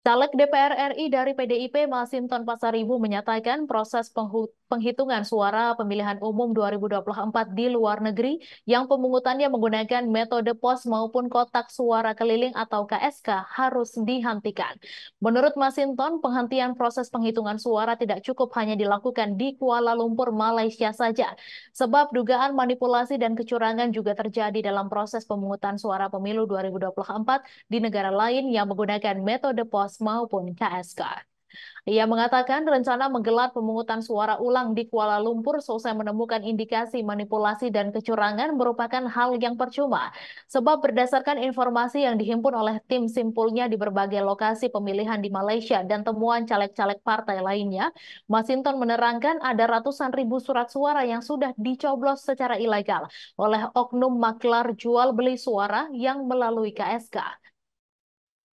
Caleg DPR RI dari PDIP Masinton Pasaribu menyatakan proses penghitungan suara pemilihan umum 2024 di luar negeri yang pemungutannya menggunakan metode pos maupun kotak suara keliling atau KSK harus dihentikan. Menurut Masinton, penghentian proses penghitungan suara tidak cukup hanya dilakukan di Kuala Lumpur, Malaysia saja, sebab dugaan manipulasi dan kecurangan juga terjadi dalam proses pemungutan suara pemilu 2024 di negara lain yang menggunakan metode pos maupun KSK. Ia mengatakan rencana menggelar pemungutan suara ulang di Kuala Lumpur selesai menemukan indikasi manipulasi dan kecurangan merupakan hal yang percuma. Sebab berdasarkan informasi yang dihimpun oleh tim simpulnya di berbagai lokasi pemilihan di Malaysia dan temuan caleg-caleg partai lainnya, Masinton menerangkan ada ratusan ribu surat suara yang sudah dicoblos secara ilegal oleh oknum maklar jual beli suara yang melalui KSK.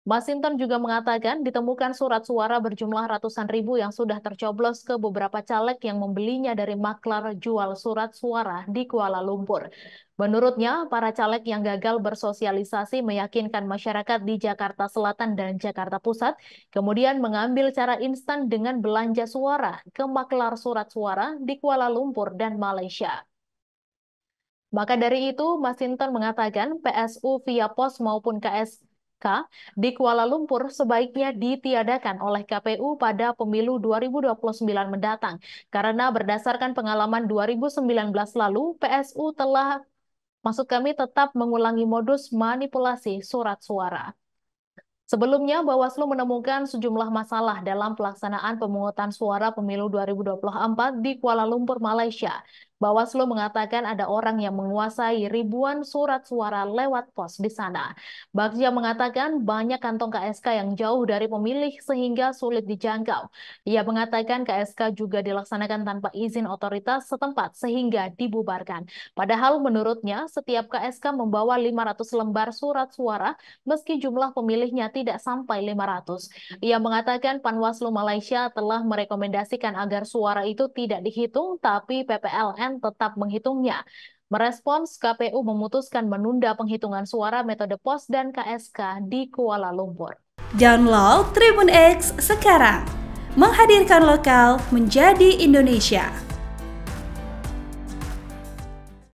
Masinton juga mengatakan ditemukan surat suara berjumlah ratusan ribu yang sudah tercoblos ke beberapa caleg yang membelinya dari maklar jual surat suara di Kuala Lumpur. Menurutnya, para caleg yang gagal bersosialisasi meyakinkan masyarakat di Jakarta Selatan dan Jakarta Pusat, kemudian mengambil cara instan dengan belanja suara ke maklar surat suara di Kuala Lumpur dan Malaysia. Maka dari itu, Masinton mengatakan PSU via pos maupun KSK di Kuala Lumpur sebaiknya ditiadakan oleh KPU pada pemilu 2029 mendatang. Karena berdasarkan pengalaman 2019 lalu, PSU tetap mengulangi modus manipulasi surat suara. Sebelumnya, Bawaslu menemukan sejumlah masalah dalam pelaksanaan pemungutan suara pemilu 2024 di Kuala Lumpur, Malaysia. Bawaslu mengatakan ada orang yang menguasai ribuan surat suara lewat pos di sana. Bagja mengatakan banyak kantong KSK yang jauh dari pemilih sehingga sulit dijangkau. Ia mengatakan KSK juga dilaksanakan tanpa izin otoritas setempat sehingga dibubarkan. Padahal menurutnya setiap KSK membawa 500 lembar surat suara meski jumlah pemilihnya tidak sampai 500. Ia mengatakan Panwaslu Malaysia telah merekomendasikan agar suara itu tidak dihitung, tapi PPLN tetap menghitungnya. Merespons, KPU memutuskan menunda penghitungan suara metode pos dan KSK di Kuala Lumpur. Download Tribun X sekarang, menghadirkan lokal menjadi Indonesia.